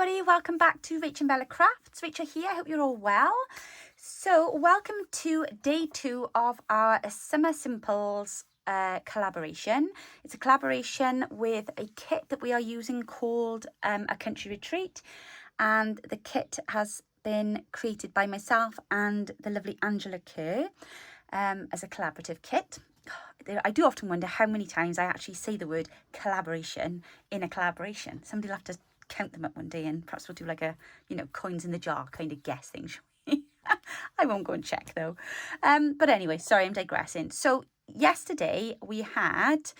everybody, welcome back to RachandBella Crafts. Rachel here, I hope you're all well. So welcome to day 2 of our Summer Simples collaboration. It's a collaboration with a kit that we are using called A Country Retreat, and the kit has been created by myself and the lovely Angela Kerr as a collaborative kit. I do often wonder how many times I actually say the word collaboration in a collaboration. Somebody will have to count them up one day, and perhaps we'll do like a, coins in the jar kind of guess thing, shall we? I won't go and check though. But anyway, sorry, I'm digressing. So yesterday we had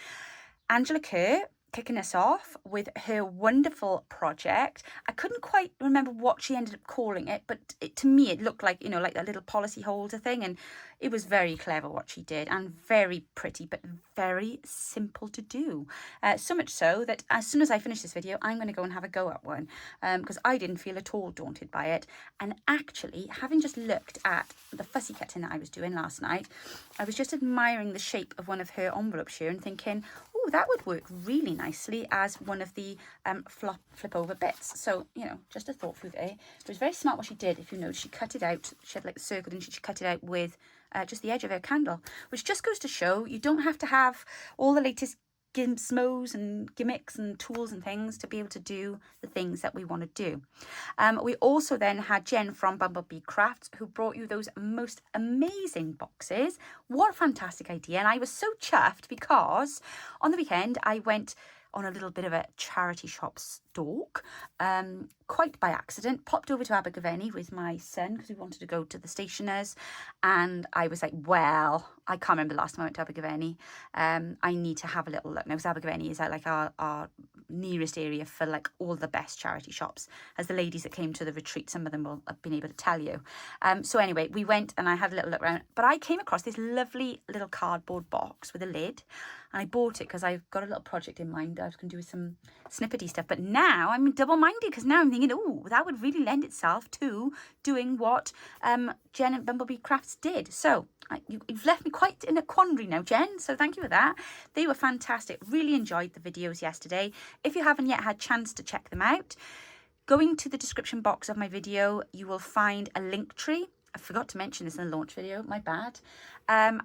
Angela Kerr kicking us off with her wonderful project. I couldn't quite remember what she ended up calling it, but to me it looked like, like a little policy holder thing, and it was very clever what she did, and very pretty, but very simple to do. So much so that as soon as I finish this video, I'm going to go and have a go at one, because I didn't feel at all daunted by it. And actually, having just looked at the fussy cutting that I was doing last night, I was just admiring the shape of one of her envelopes here and thinking, oh, that would work really nicely as one of the flip over bits. So, just a thought through there. It was very smart what she did. If you notice, she cut it out. She had like a circle, and she cut it out with just the edge of her candle, which just goes to show you don't have to have all the latest gizmos and gimmicks and tools and things to be able to do the things that we want to do. We also then had Jen from Bumblebee Crafts, who brought you those most amazing boxes. What a fantastic idea. And I was so chuffed because on the weekend I went on a little bit of a charity shop stalk, quite by accident. Popped over to Abergavenny with my son because we wanted to go to the stationers, and I was like, well, I can't remember the last time I went to Abergavenny. I need to have a little look. Now, Abergavenny is like our nearest area for like all the best charity shops, as the ladies that came to the retreat, some of them will have been able to tell you. So anyway, we went and I had a little look around, but I came across this lovely little cardboard box with a lid, and I bought it because I've got a little project in mind. I was going to do some snippety stuff, but now I'm double-minded because now I'm thinking, oh, that would really lend itself to doing what Jen at Bumblebee Crafts did. So you've left me quite in a quandary now, Jen, so thank you for that. They were fantastic. Really enjoyed the videos yesterday. If you haven't yet had a chance to check them out, going to the description box of my video, you will find a link tree. I forgot to mention this in the launch video, my bad. And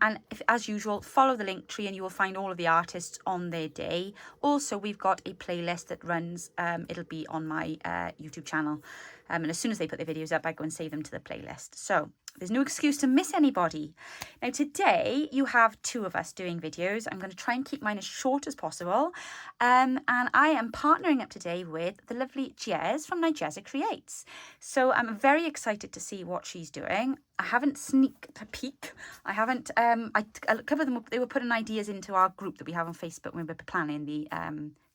as usual, follow the link tree and you will find all of the artists on their day. Also, we've got a playlist that runs, it'll be on my YouTube channel. And as soon as they put their videos up, I go and save them to the playlist. So there's no excuse to miss anybody. Now, today you have 2 of us doing videos. I'm going to try and keep mine as short as possible. And I am partnering up today with the lovely Jez from Nigeza Creates. So I'm very excited to see what she's doing. I haven't sneaked a peek. I haven't, I covered them up. They were putting ideas into our group that we have on Facebook when we were planning the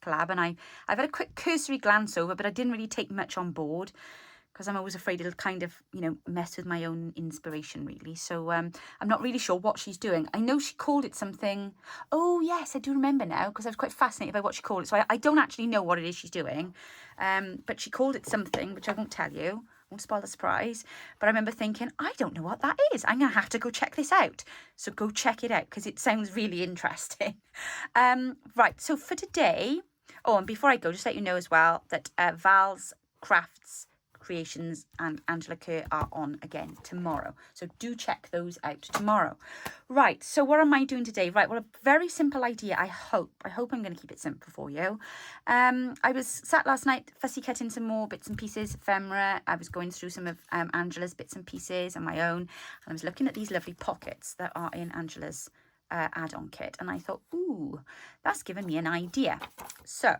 collab. And I've had a quick cursory glance over, but I didn't really take much on board, because I'm always afraid it'll kind of, mess with my own inspiration, really. So I'm not really sure what she's doing. I know she called it something. Oh, yes, I do remember now, because I was quite fascinated by what she called it. So I don't actually know what it is she's doing. But she called it something, which I won't tell you. Won't spoil the surprise. But I remember thinking, I don't know what that is. I'm going to have to go check this out. So go check it out, because it sounds really interesting. Right, so for today... Oh, and before I go, just let you know as well that Val's Crafts Creations and Angela Kerr are on again tomorrow, so do check those out tomorrow. Right, so what am I doing today? Right, well, a very simple idea. I hope I'm going to keep it simple for you. I was sat last night fussy cutting some more bits and pieces, ephemera. I was going through some of Angela's bits and pieces and my own, and I was looking at these lovely pockets that are in Angela's add-on kit, and I thought, ooh, that's given me an idea. So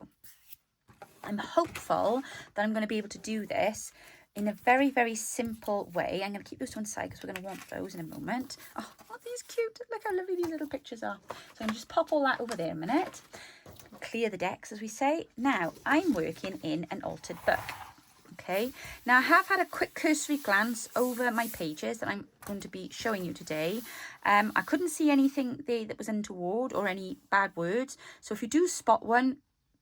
I'm hopeful that I'm going to be able to do this in a very, very simple way. I'm going to keep those to one side because we're going to want those in a moment. Oh, aren't these cute? Look how lovely these little pictures are. So I'm going to just pop all that over there a minute. Clear the decks, as we say. Now, I'm working in an altered book. Okay, now I have had a quick cursory glance over my pages that I'm going to be showing you today. I couldn't see anything there that was untoward or any bad words. So if you do spot one,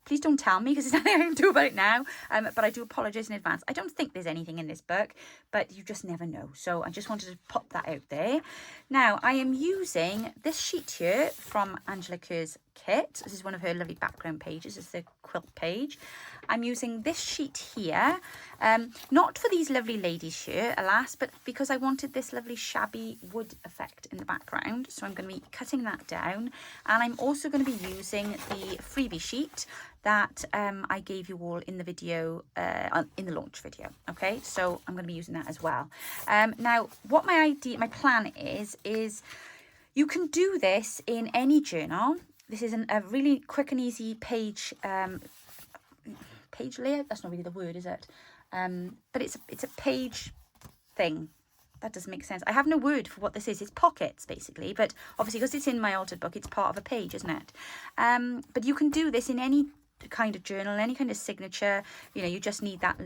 please don't tell me, because there's nothing I can do about it now. But I do apologise in advance. I don't think there's anything in this book, but you just never know. So I just wanted to pop that out there. Now, I am using this sheet here from Angela Kerr's kit. This is one of her lovely background pages. It's the quilt page. I'm using this sheet here, not for these lovely ladies here, alas, but because I wanted this lovely shabby wood effect in the background. So I'm going to be cutting that down, and I'm also going to be using the freebie sheet that I gave you all in the video, in the launch video. Okay, so I'm going to be using that as well. Now, what my plan is you can do this in any journal. This is a really quick and easy page layout. That's not really the word, is it? But it's a page thing. That doesn't make sense. I have no word for what this is. It's pockets, basically. But obviously, because it's in my altered book, it's part of a page, isn't it? But you can do this in any kind of journal, any kind of signature. You know, you just need that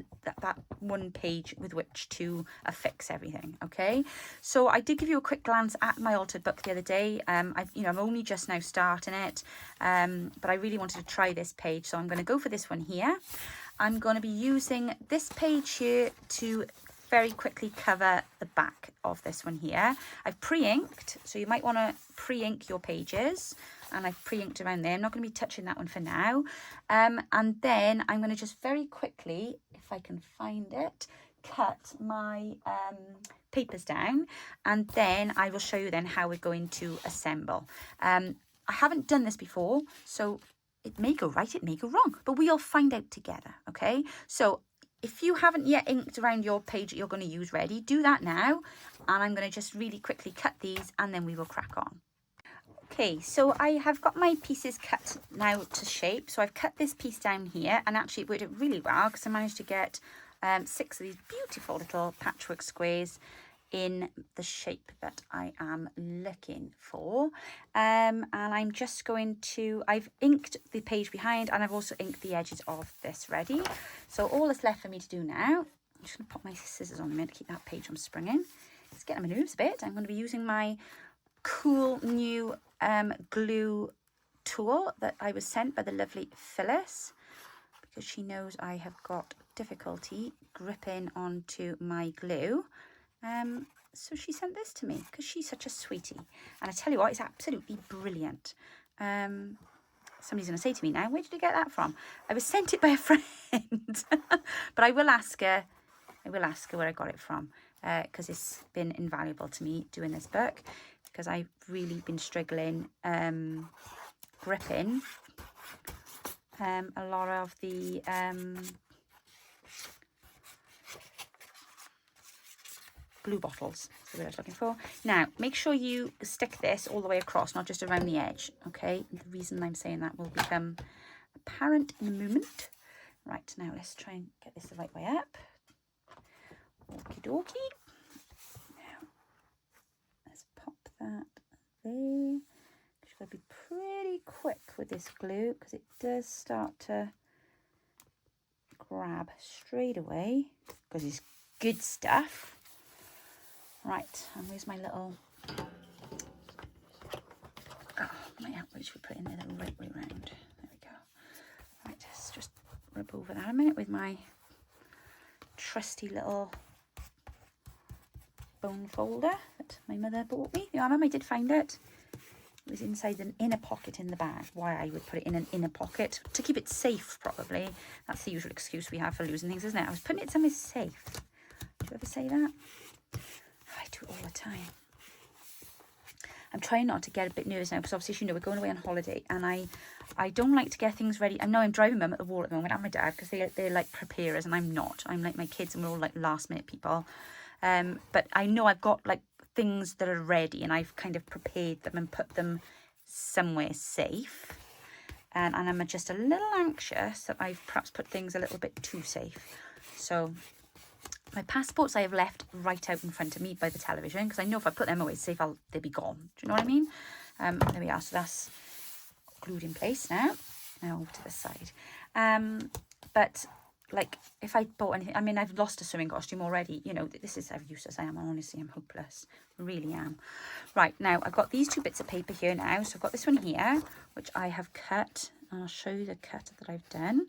one page with which to affix everything. Okay, so I did give you a quick glance at my altered book the other day. I'm only just now starting it, but I really wanted to try this page, so I'm going to go for this one here. I'm going to be using this page here to very quickly cover the back of this one here. I've pre-inked, so you might want to pre-ink your pages, and I've pre-inked around there. I'm not going to be touching that one for now. And then I'm going to just very quickly, if I can find it, cut my papers down, and then I will show you then how we're going to assemble. I haven't done this before, so it may go right, it may go wrong, but we'll find out together. Okay, so if you haven't yet inked around your page that you're going to use ready, do that now. And I'm going to just really quickly cut these, and then we will crack on. Okay, so I have got my pieces cut now to shape. So I've cut this piece down here, and actually it worked out really well because I managed to get 6 of these beautiful little patchwork squares in the shape that I am looking for. And I'm just going to, I've inked the page behind, and I've also inked the edges of this ready. So all that's left for me to do now, I'm just going to pop my scissors on a minute to keep that page from springing. It's getting on my nerves a bit. I'm going to be using my cool new glue tool that I was sent by the lovely Phyllis, because she knows I have got difficulty gripping onto my glue. So she sent this to me because she's such a sweetie, and I tell you what, it's absolutely brilliant. Somebody's going to say to me now, where did you get that from? I was sent it by a friend, but I will ask her where I got it from, because it's been invaluable to me doing this book, because I've really been struggling gripping a lot of the glue bottles. That's the word I was looking for. Now, make sure you stick this all the way across, not just around the edge. Okay, the reason I'm saying that will become apparent in a moment. Right, now let's try and get this the right way up. Okie dokie. Now, let's pop that there. You've got to be pretty quick with this glue, because it does start to grab straight away, because it's good stuff. Right, and where's my little, my outreach, we put in there the right way round. There we go. Right, let's just rub over that a minute with my trusty little bone folder that my mother bought me. You know, I did find it. It was inside an inner pocket in the bag. Why I would put it in an inner pocket? To keep it safe, probably. That's the usual excuse we have for losing things, isn't it? I was putting it somewhere safe. Do you ever say that? I do it all the time. I'm trying not to get a bit nervous now, because obviously, you know, we're going away on holiday, and I don't like to get things ready. I know I'm driving mum at the wall at the moment, and my dad, because they're like preparers, and I'm not. I'm like my kids, and we're all like last minute people. But I know I've got like things that are ready, and I've kind of prepared them and put them somewhere safe. And I'm just a little anxious that I've perhaps put things a little bit too safe. So my passports I have left right out in front of me by the television, because I know if I put them away safe, they'll be gone. Do you know what I mean? There we are. So that's glued in place now. Now over to the side. But like, if I bought anything, I mean, I've lost a swimming costume already. You know, this is how useless I am. Honestly, I'm hopeless. I really am. Right, now I've got these 2 bits of paper here now. So I've got this one here, which I have cut. And I'll show you the cut that I've done.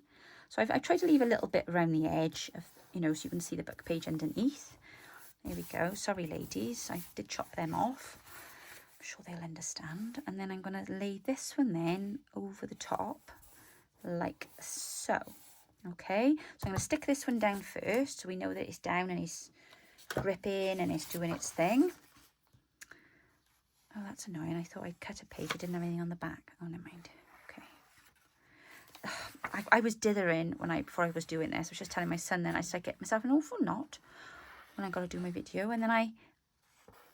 So I've tried to leave a little bit around the edge of, you know, so you can see the book page underneath. There we go. Sorry, ladies. I did chop them off. sure they'll understand. And then I'm going to lay this one then over the top like so. Okay, so I'm going to stick this one down first so we know that it's down and it's gripping and it's doing its thing. Oh, that's annoying. I thought I'd cut a page. I didn't have anything on the back. Oh, never mind. Okay. I was dithering before I was doing this. I was just telling my son then. I said, get myself an awful knot when I got to do my video. And then I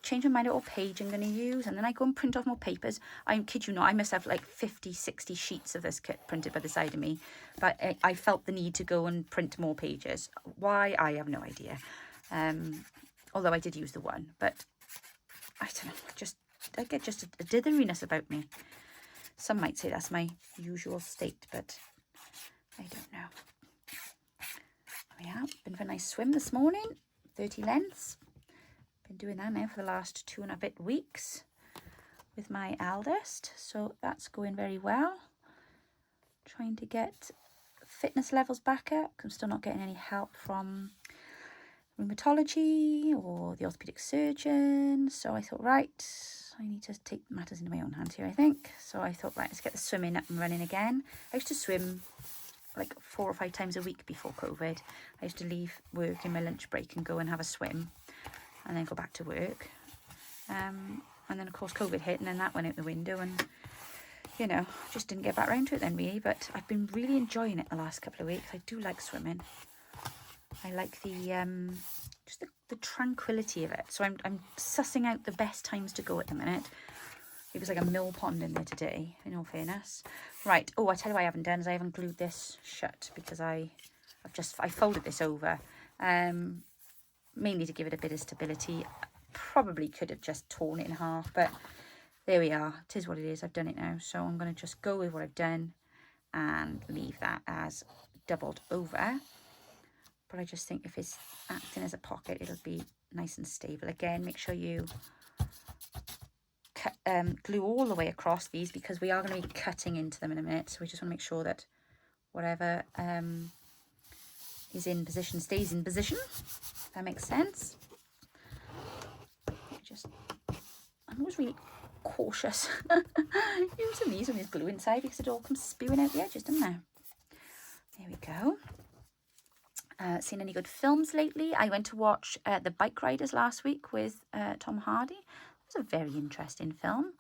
changed my mind what page I'm going to use. And then I go and print off more papers. I kid you not, I must have like 50, 60 sheets of this kit printed by the side of me. But I felt the need to go and print more pages. Why? I have no idea. Although I did use the one. But I don't know. I get just a ditheriness about me. Some might say that's my usual state, but I don't know. Yeah, been for a nice swim this morning. 30 lengths. Been doing that now for the last 2.5 weeks with my eldest. So that's going very well. Trying to get fitness levels back up. I'm still not getting any help from rheumatology or the orthopedic surgeon. So I thought, right, I need to take matters into my own hands here, I think. So I thought, right, let's get the swimming up and running again. I used to swim like 4 or 5 times a week before COVID. I used to leave work in my lunch break and go and have a swim and then go back to work. And then, of course, COVID hit and then that went out the window and, you know, just didn't get back around to it then, really. But I've been really enjoying it the last couple of weeks. I do like swimming. I like the just the tranquility of it. So I'm sussing out the best times to go at the minute. It was like a mill pond in there today, in all fairness. Right. Oh, I tell you what I haven't done is I haven't glued this shut because I folded this over, mainly to give it a bit of stability. Probably could have just torn it in half, but there we are. It is what it is. I've done it now, so I'm going to just go with what I've done and leave that as doubled over. But I just think if it's acting as a pocket, it'll be nice and stable. Again, make sure you glue all the way across these because we are going to be cutting into them in a minute. So we just want to make sure that whatever is in position stays in position. If that makes sense. I'm always really cautious using these when there's glue inside because it all comes spewing out the edges, doesn't it? There we go. Seen any good films lately? I went to watch The Bike Riders last week with Tom Hardy. It was a very interesting film.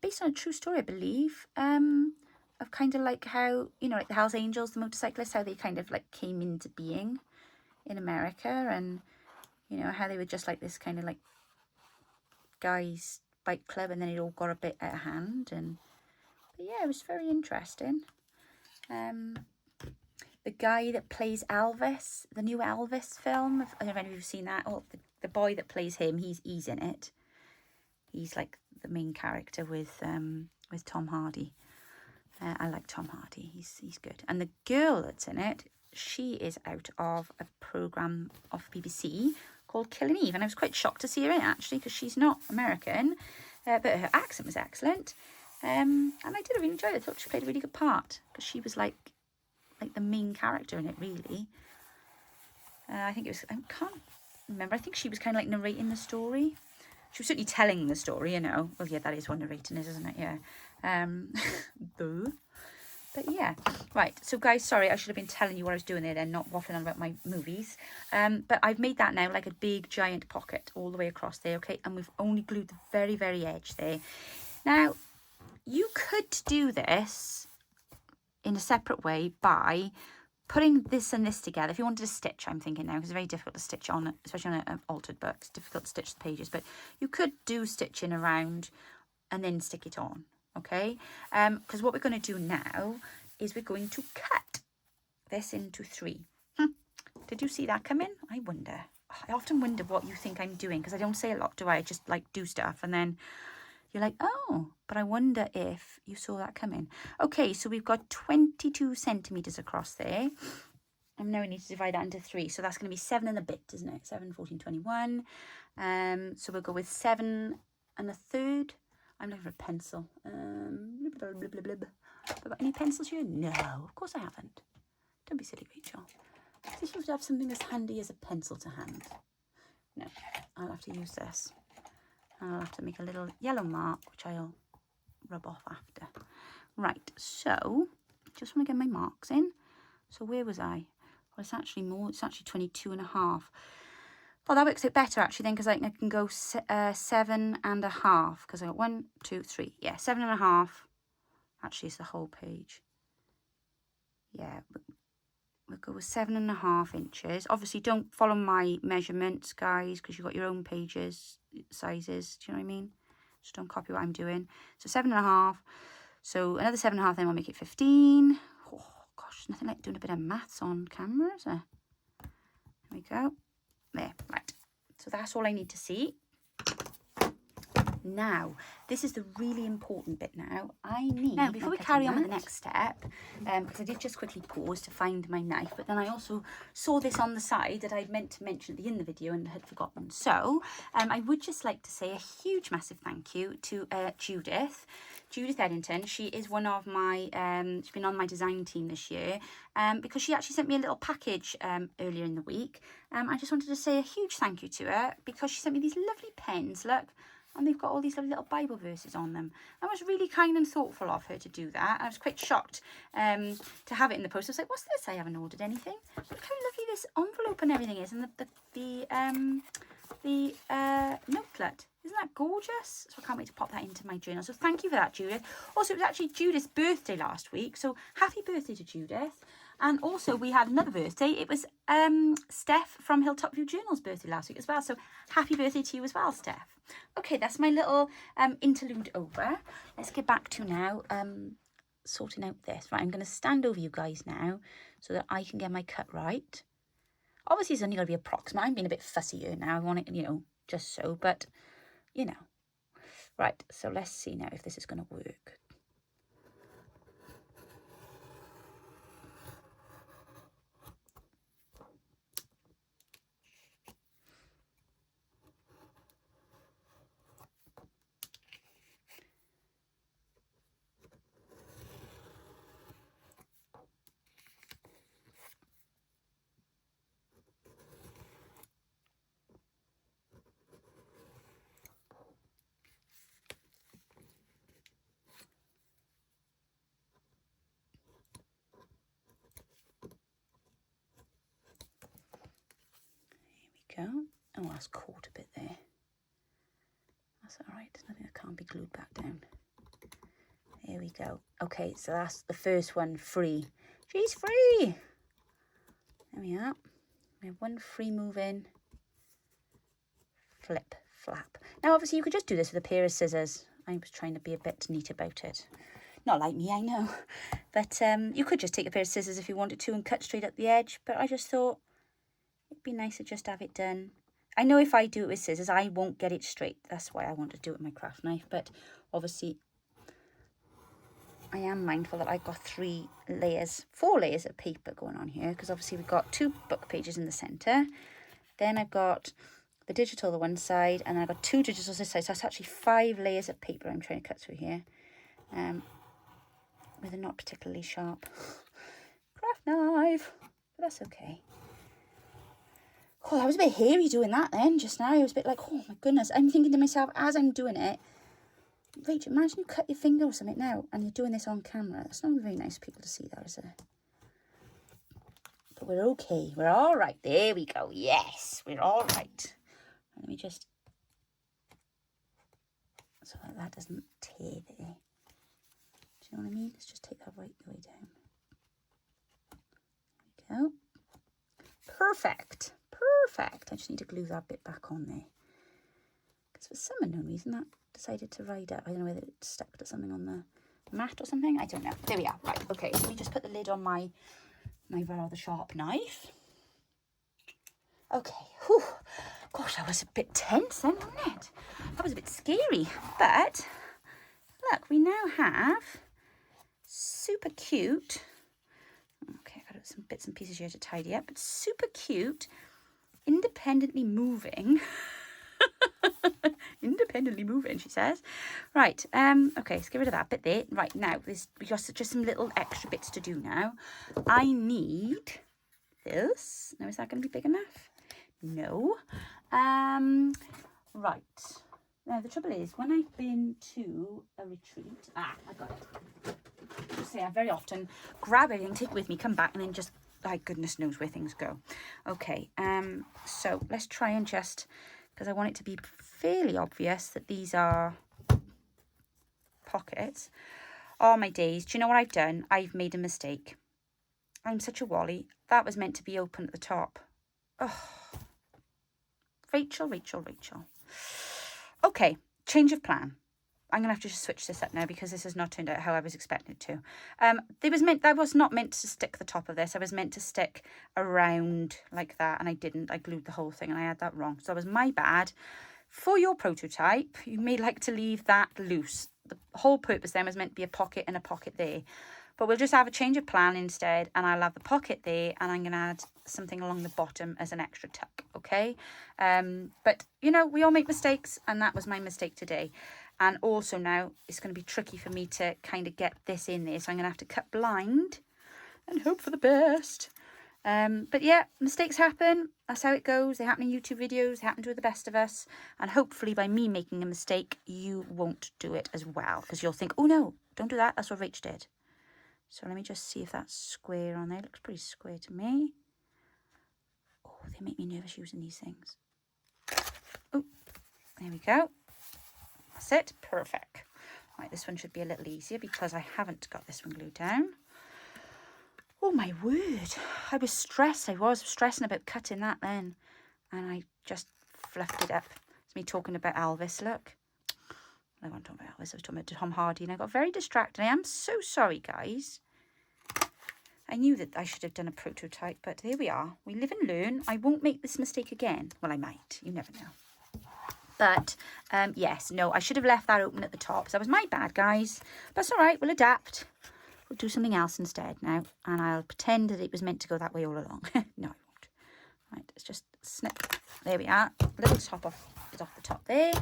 Based on a true story, I believe, of kind of like how, you know, like the Hells Angels, the motorcyclists, how they kind of like came into being in America and, you know, how they were just like this kind of like guys' bike club and then it all got a bit out of hand. But yeah, it was very interesting. The guy that plays Elvis, the new Elvis film, I don't know if you've seen that. Oh, the boy that plays him, he's in it. He's like the main character with Tom Hardy. I like Tom Hardy. He's good. And the girl that's in it, she is out of a programme off BBC called Killing Eve. And I was quite shocked to see her in it, actually, because she's not American. But her accent was excellent. And I did really enjoy it. I thought she played a really good part because she was like the main character in it, really. I think it was, I can't remember. I think she was kind of like narrating the story. She was certainly telling the story, you know. Well, yeah, that is what narrating is, isn't it? Yeah. But yeah. Right. So, guys, sorry, I should have been telling you what I was doing there then, not waffling on about my movies. But I've made that now like a big, giant pocket all the way across there, okay? And we've only glued the very, very edge there. Now, you could do this in a separate way by putting this and this together. If you wanted to stitch, I'm thinking now, because it's very difficult to stitch on, especially on an altered book. It's difficult to stitch the pages, but you could do stitching around and then stick it on, okay? Because what we're going to do now is we're going to cut this into 3. Did you see that come in? I wonder. I often wonder what you think I'm doing, because I don't say a lot, do I? I just like do stuff and then you're like, oh, but I wonder if you saw that coming. Okay, so we've got 22 centimetres across there. And now we need to divide that into 3. So that's going to be 7 and a bit, isn't it? 7, 14, 21. So we'll go with 7 1/3. I'm looking for a pencil. Have I got any pencils here? No, of course I haven't. Don't be silly, Rachel. As if you would have something as handy as a pencil to hand. No, I'll have to use this. And I'll have to make a little yellow mark, which I'll rub off after. Right, so just want to get my marks in. So where was I? Well, it's actually more, it's actually 22.5. Oh, that works out better actually then, because I can go 7.5, because I got 1, 2, 3. Yeah, 7.5. Actually, it's the whole page. Yeah, we'll go with 7.5 inches. Obviously, don't follow my measurements, guys, because you've got your own pages, sizes. Do you know what I mean? Just don't copy what I'm doing. So 7.5. So another 7.5, then we'll make it 15. Oh, gosh, nothing like doing a bit of maths on camera, is there? There we go. There, right. So that's all I need to see. Now, this is the really important bit now. Now, before we carry on with the next step, because I did just quickly pause to find my knife, but then I also saw this on the side that I'd meant to mention at the end of the video and had forgotten. So, I would just like to say a huge, massive thank you to Judith Eddington. She is one of my, she's been on my design team this year, because she actually sent me a little package earlier in the week. I just wanted to say a huge thank you to her, because she sent me these lovely pens, look. And they've got all these little Bible verses on them. That was really kind and thoughtful of her to do that. I was quite shocked to have it in the post. I was like, what's this? I haven't ordered anything. Look how lovely this envelope and everything is. And the notelet. Isn't that gorgeous? So I can't wait to pop that into my journal. So thank you for that, Judith. Also, it was actually Judith's birthday last week. So happy birthday to Judith. And also, we had another birthday. It was Steph from Hilltop View Journal's birthday last week as well. So happy birthday to you as well, Steph. Okay, that's my little interlude over. Let's get back to now sorting out this. Right, I'm going to stand over you guys now so that I can get my cut right. Obviously, it's only going to be approximate. I'm being a bit fussy here now. I want it, you know, just so, but, you know. Right, so let's see now if this is going to work. Go. Oh, that's caught a bit there. That's all right. Nothing that can't be glued back down. There we go. Okay, so that's the first one free. She's free. There we are. We have one free move in. Flip, flap. Now, obviously, you could just do this with a pair of scissors. I was trying to be a bit neat about it. Not like me, I know. But you could just take a pair of scissors if you wanted to and cut straight up the edge. But I just thought it'd be nice to just have it done. I know if I do it with scissors, I won't get it straight. That's why I want to do it with my craft knife. But obviously, I am mindful that I've got 4 layers of paper going on here. Because obviously, we've got 2 book pages in the centre. Then I've got the digital on one side. And then I've got 2 digitals this side. So that's actually 5 layers of paper I'm trying to cut through here. With a not particularly sharp craft knife. But that's okay. Oh, I was a bit hairy doing that then, just now. I was a bit like, oh my goodness. I'm thinking to myself, as I'm doing it, Rachel, imagine you cut your finger or something now, and you're doing this on camera. It's not very nice for people to see that, is it? But we're okay. We're all right. There we go. Yes, we're all right. Let me just, so that doesn't tear there. Do you know what I mean? Let's just take that right the way down. There we go. Perfect. Perfect. I just need to glue that bit back on there. Because for some unknown reason that decided to ride up. I don't know whether it stuck to something on the mat or something. I don't know. There we are. Right. Okay. So we just put the lid on my rather sharp knife. Okay. Whew. Gosh, that was a bit tense then, wasn't it? That was a bit scary. But look, we now have super cute. Okay, I've got some bits and pieces here to tidy up. But super cute, independently moving. Independently moving, she says. Right, okay, let's get rid of that bit there. Right, now, we got just some little extra bits to do now. I need this. Now, is that going to be big enough? No. Right, Now, the trouble is, when I've been to a retreat... I got it. Just say I very often grab everything, take it with me, come back, and then just, like, goodness knows where things go. Okay, so let's try and just... Because I want it to be fairly obvious that these are pockets. Oh, my days. Do you know what I've done? I've made a mistake. I'm such a wally. That was meant to be open at the top. Oh. Rachel. Okay, change of plan. I'm going to have to just switch this up now because this has not turned out how I was expecting it to. I was not meant to stick the top of this. I was meant to stick around like that, and I didn't. I glued the whole thing, and I had that wrong. So that was my bad. For your prototype, you may like to leave that loose. The whole purpose then was meant to be a pocket and a pocket there. But we'll just have a change of plan instead, and I'll have the pocket there, and I'm going to add something along the bottom as an extra tuck, okay? But, you know, we all make mistakes, and that was my mistake today. And also now it's going to be tricky for me to kind of get this in there, so I'm going to have to cut blind and hope for the best. But yeah, mistakes happen. That's how it goes. They happen in YouTube videos. They happen to the best of us. And hopefully by me making a mistake, you won't do it as well, because you'll think, oh no, don't do that. That's what Rach did. So let me just see if that's square on there. It looks pretty square to me. Oh, they make me nervous using these things. Oh, there we go. That's it. Perfect. Right, this one should be a little easier because I haven't got this one glued down. Oh, my word. I was stressed. I was stressing about cutting that then. And I just fluffed it up. It's me talking about Elvis, look. I wasn't talking about Elvis, I was talking about Tom Hardy, and I got very distracted. I am so sorry, guys. I knew that I should have done a prototype, but here we are. We live and learn. I won't make this mistake again. Well, I might. You never know. But, yes, no, I should have left that open at the top. So that was my bad, guys. But it's all right. We'll adapt. We'll do something else instead now, and I'll pretend that it was meant to go that way all along. No, I won't. Right, let's just snip. There we are. A little top off the top there.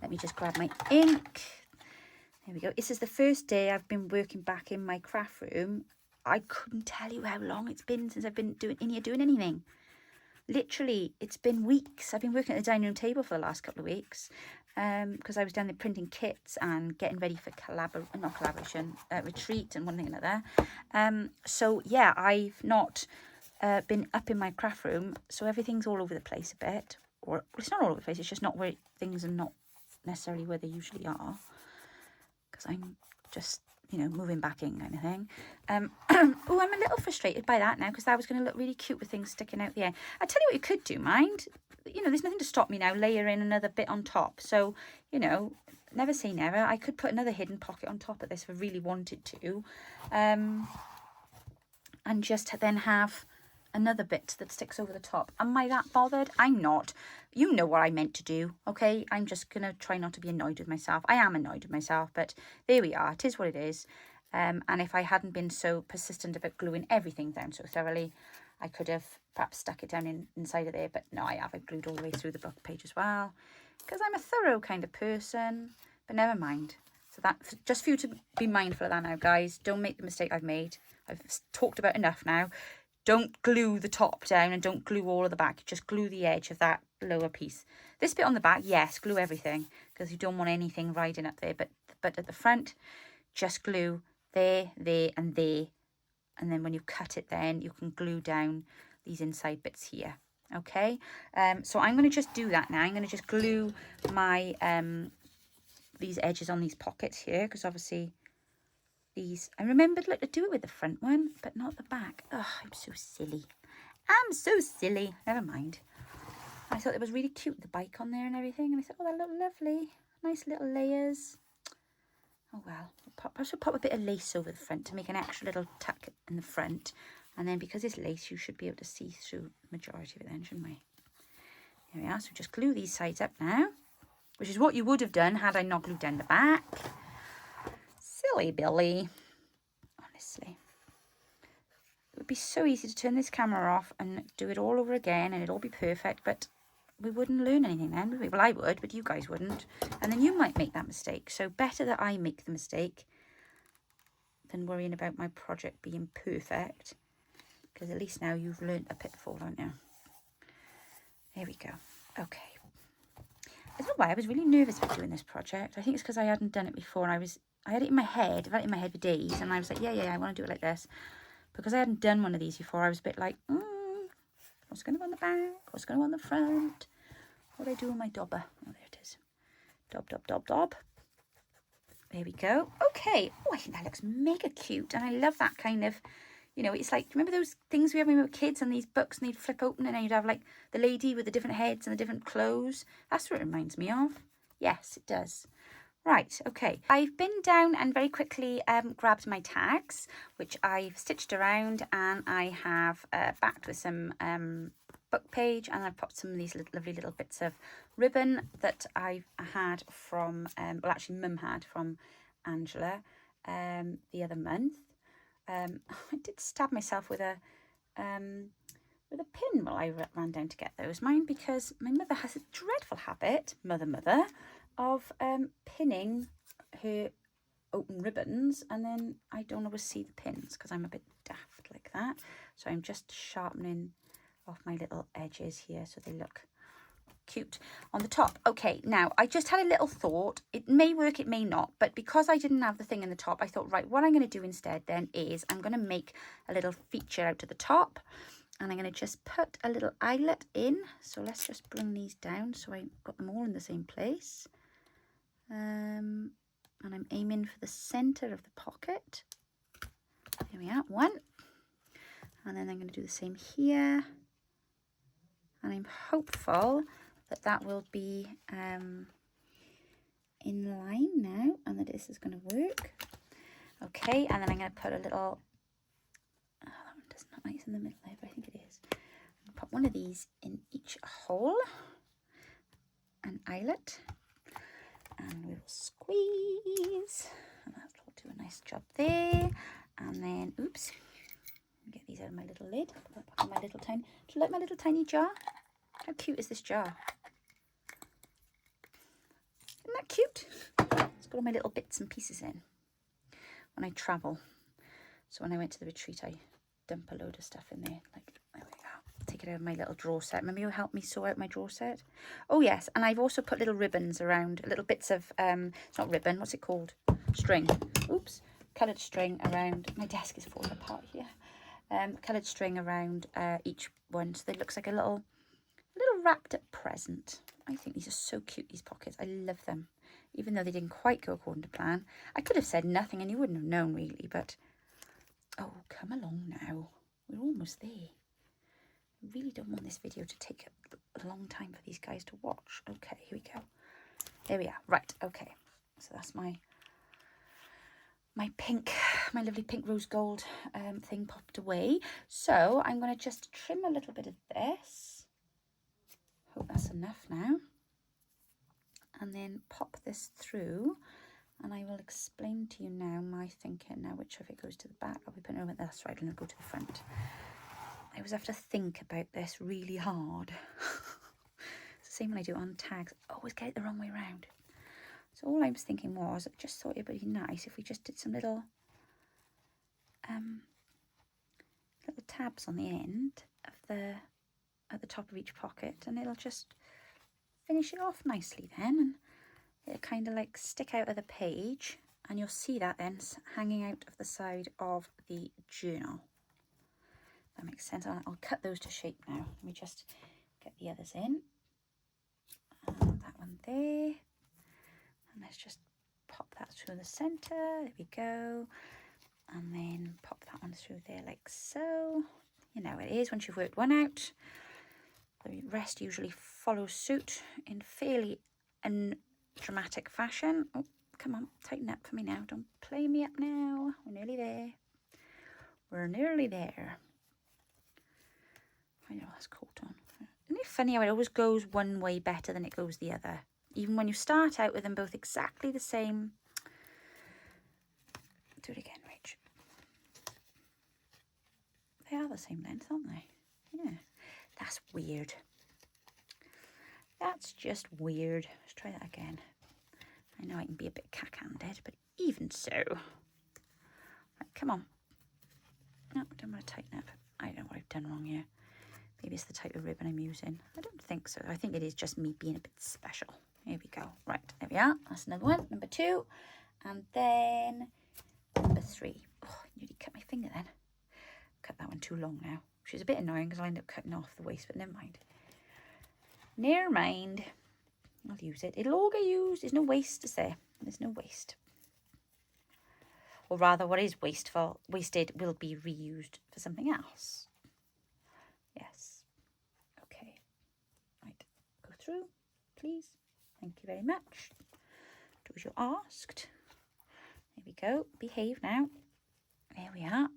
Let me just grab my ink. There we go. This is the first day I've been working back in my craft room. I couldn't tell you how long it's been since I've been doing anything. Literally, it's been weeks. I've been working at the dining room table for the last couple of weeks because I was down there printing kits and getting ready for retreat and one thing and another. So, yeah, I've not been up in my craft room, so everything's all over the place a bit. Or it's not all over the place, it's just not where things are not necessarily where they usually are. Because I'm just, you know, moving back in kind of thing. Oh, I'm a little frustrated by that now because that was going to look really cute with things sticking out the end. I tell you what you could do, mind. You know, there's nothing to stop me now layering another bit on top. So, you know, never say never. I could put another hidden pocket on top of this if I really wanted to. And just then have another bit that sticks over the top. Am I that bothered? I'm not. You know what I meant to do, okay? I'm just going to try not to be annoyed with myself. I am annoyed with myself, but there we are. It is what it is. And if I hadn't been so persistent about gluing everything down so thoroughly, I could have perhaps stuck it down inside of there. But no, I haven't glued all the way through the book page as well, because I'm a thorough kind of person. But never mind. So that's just for you to be mindful of that now, guys. Don't make the mistake I've made. I've talked about enough now. Don't glue the top down and don't glue all of the back. Just glue the edge of that lower piece. This bit on the back, yes, glue everything because you don't want anything riding up there. But at the front, just glue there, and there. And then when you cut it then, you can glue down these inside bits here. Okay? So I'm going to just do that now. I'm going to just glue my these edges on these pockets here because obviously... I remembered like to do it with the front one, but not the back. Oh, I'm so silly. I'm so silly. Never mind. I thought it was really cute, the bike on there and everything. And I thought, oh, that looked lovely. Nice little layers. Oh, well. I should pop a bit of lace over the front to make an extra little tuck in the front. And then because it's lace, you should be able to see through the majority of it then, shouldn't we? There we are. So just glue these sides up now, which is what you would have done had I not glued down the back. Silly Billy. Honestly. It would be so easy to turn this camera off and do it all over again and it'd all be perfect, but we wouldn't learn anything then, would we? Well, I would, but you guys wouldn't. And then you might make that mistake. So better that I make the mistake than worrying about my project being perfect, because at least now you've learnt a pitfall, haven't you? There we go. Okay. I don't know why, I was really nervous about doing this project. I think it's because I hadn't done it before, and I had it in my head. I've had it in my head for days, and I was like, yeah, I want to do it like this. Because I hadn't done one of these before, I was a bit like, what's going to go on the back? What's going to go on the front? What do I do with my dobber? Oh, there it is. Dob, dob, dob, dob. There we go. Okay. Oh, I think that looks mega cute. And I love that kind of, you know, it's like, remember those things we had when we were kids and these books and they'd flip open and then you'd have like the lady with the different heads and the different clothes? That's what it reminds me of. Yes, it does. Right, okay. I've been down and very quickly grabbed my tags, which I've stitched around, and I have backed with some book page, and I've popped some of these lovely little bits of ribbon that I've had from, well actually Mum had from Angela the other month. I did stab myself with a pin while I ran down to get those. Mine, because my mother has a dreadful habit, mother, of pinning her open ribbons, and then I don't always see the pins because I'm a bit daft like that. So I'm just sharpening off my little edges here so they look cute on the top. Okay, now I just had a little thought. It may work, it may not, but because I didn't have the thing in the top, I thought, right, what I'm going to do instead then is I'm going to make a little feature out to the top, and I'm going to just put a little eyelet in. So let's just bring these down so I've got them all in the same place. And I'm aiming for the center of the pocket. There we are, one. And then I'm going to do the same here. And I'm hopeful that that will be in line now and that this is going to work. Okay, and then I'm going to put a little, oh, that one doesn't look like it's in the middle there, but I think it is. I'm going to put one of these in each hole, an eyelet. And we will squeeze, and that'll do a nice job there. And then, oops, get these out of my little lid, put that back in my little tiny, do you like my little tiny jar? How cute is this jar? Isn't that cute? It's got all my little bits and pieces in when I travel. So when I went to the retreat, I dump a load of stuff in there, like, there we go. Take it out of my little drawer set. Remember you helped me sort out my drawer set? Oh yes, and I've also put little ribbons around, little bits of, it's not ribbon, what's it called? String. Oops, coloured string around, my desk is falling apart here. Coloured string around each one, so it looks like a little wrapped up present. I think these are so cute, these pockets. I love them, even though they didn't quite go according to plan. I could have said nothing and you wouldn't have known really, but oh, come along now. We're almost there. I really don't want this video to take a long time for these guys to watch. Okay, here we go. There we are. Right, okay. So that's my pink, my lovely pink rose gold thing popped away. So I'm going to just trim a little bit of this. Hope that's enough now. And then pop this through. And I will explain to you now my thinking. Now, which of it goes to the back? I'll be putting it over. That's right, I'm going to go to the front. I always have to think about this really hard. It's the same when I do it on tags. I always get it the wrong way around. So all I was thinking was, I just thought it would be nice if we just did some little tabs on the end of at the top of each pocket, and it'll just finish it off nicely then, and it'll kind of like stick out of the page, and you'll see that then hanging out of the side of the journal. That makes sense. I'll cut those to shape now. Let me just get the others in. And that one there. And let's just pop that through the centre. There we go. And then pop that one through there like so. You know it is once you've worked one out. The rest usually follows suit in fairly dramatic fashion. Oh, come on, tighten up for me now. Don't play me up now. We're nearly there. We're nearly there. I know that's caught on. Isn't it funny how it always goes one way better than it goes the other? Even when you start out with them both exactly the same. Do it again, Rach. They are the same length, aren't they? Yeah. That's weird. That's just weird. Let's try that again. I know I can be a bit cack-handed, but even so. Right, come on. No, I don't want to tighten up. I know what I've done wrong here. Maybe it's the type of ribbon I'm using. I don't think so. I think it is just me being a bit special. Here we go. Right, there we are. That's another one. Number 2. And then number 3. Oh, I nearly cut my finger then. Cut that one too long now. Which is a bit annoying because I'll end up cutting off the waist, but never mind. Never mind. I'll use it. It'll all get used. There's no waste, is there? There's no waste. Or rather, what is wasted will be reused for something else. Yes. Okay. Right. Go through, please. Thank you very much. Do as you asked. There we go. Behave now. There we are.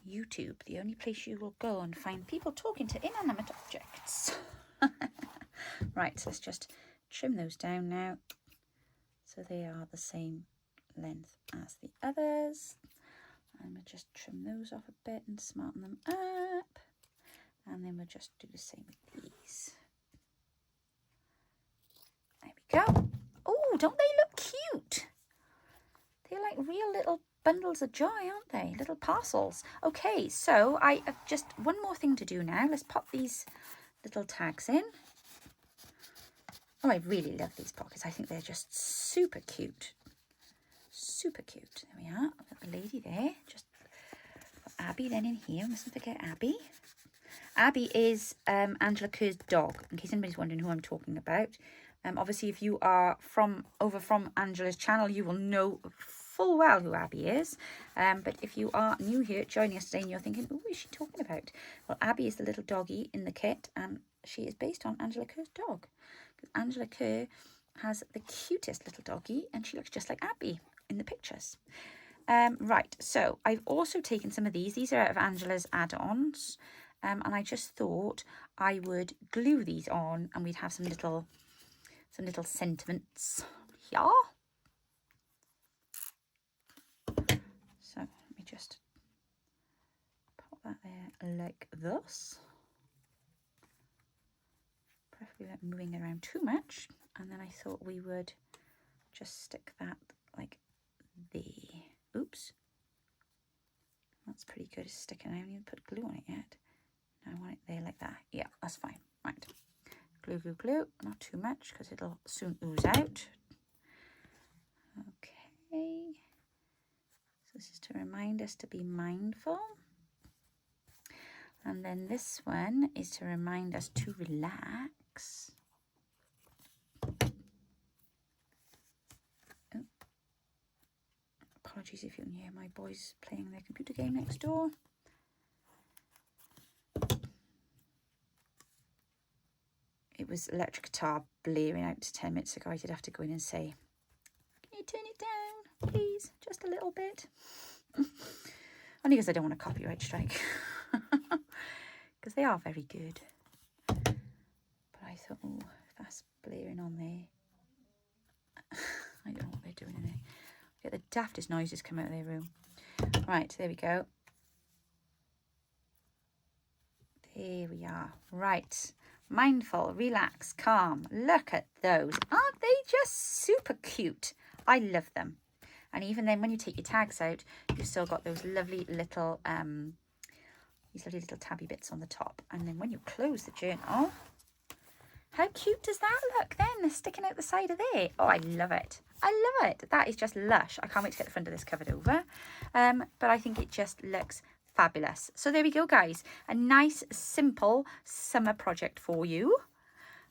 YouTube, the only place you will go and find people talking to inanimate objects. Right, so let's just trim those down now. So they are the same length as the others. And we'll just trim those off a bit and smarten them up. And then we'll just do the same with these. There we go. Oh, don't they look cute? They're like real little bundles of joy, aren't they? Little parcels. Okay, so I have just one more thing to do now. Let's pop these little tags in. Oh, I really love these pockets. I think they're just super cute. Super cute. There we are. I've got the lady there. Just put Abby then in here. Mustn't forget Abby. Abby is Angela Kerr's dog, in case anybody's wondering who I'm talking about. Obviously, if you are from Angela's channel, you will know full well who Abby is. But if you are new here joining us today and you're thinking, who is she talking about? Well, Abby is the little doggy in the kit, and she is based on Angela Kerr's dog. Angela Kerr has the cutest little doggy, and she looks just like Abby in the pictures. Right, so I've also taken some of these. These are out of Angela's add-ons, and I just thought I would glue these on, and we'd have some little sentiments here. So let me just pop that there like this. Preferably without moving it around too much. And then I thought we would just stick that like there. Oops. That's pretty good. It's sticking. I haven't even put glue on it yet. No, I want it there like that. Yeah, that's fine. Right. Glue, glue, glue. Not too much because it'll soon ooze out. Okay. So this is to remind us to be mindful. And then this one is to remind us to relax. Oh. Apologies if you can hear my boys playing their computer game next door. It was electric guitar blaring out 10 minutes ago. I did have to go in and say, can you turn it down, please? Just a little bit. Only because I don't want a copyright strike. Because they are very good. But I thought, oh, if that's blaring on there. I don't know what they're doing in there. Get the daftest noises come out of their room. Right, there we go. There we are. Right. Mindful, relax, calm. Look at those. Aren't they just super cute? I love them. And even then, when you take your tags out, you've still got those lovely little, these lovely little tabby bits on the top. And then when you close the journal, how cute does that look then? They're sticking out the side of there. Oh, I love it. I love it. That is just lush. I can't wait to get the front of this covered over. But I think it just looks fabulous. So there we go, guys. A nice, simple summer project for you.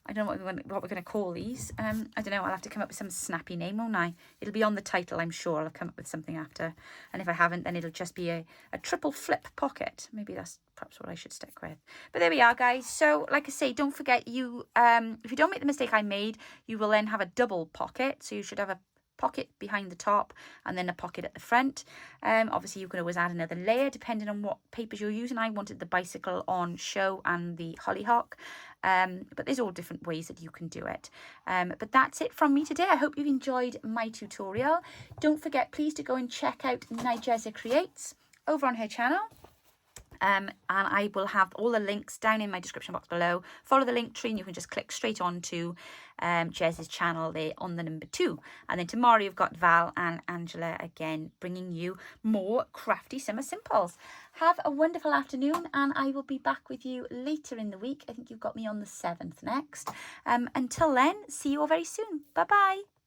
I don't know what we're going to call these. I don't know. I'll have to come up with some snappy name, won't I? It'll be on the title, I'm sure. I'll come up with something after. And if I haven't, then it'll just be a triple flip pocket. Maybe that's perhaps what I should stick with. But there we are, guys. So, like I say, don't forget you, if you don't make the mistake I made, you will then have a double pocket. So you should have a pocket behind the top and then a pocket at the front. Obviously you can always add another layer depending on what papers you're using. I wanted the bicycle on show and the hollyhock, but there's all different ways that you can do it. But that's it from me today. I hope you've enjoyed my tutorial. Don't forget, please, to go and check out Nigeza Creates over on her channel. And I will have all the links down in my description box below. Follow the link tree and you can just click straight on to Jez's channel there on the number 2. And then tomorrow you've got Val and Angela again bringing you more crafty summer simples. Have a wonderful afternoon, and I will be back with you later in the week. I think you've got me on the 7th next. Until then, see you all very soon. Bye bye.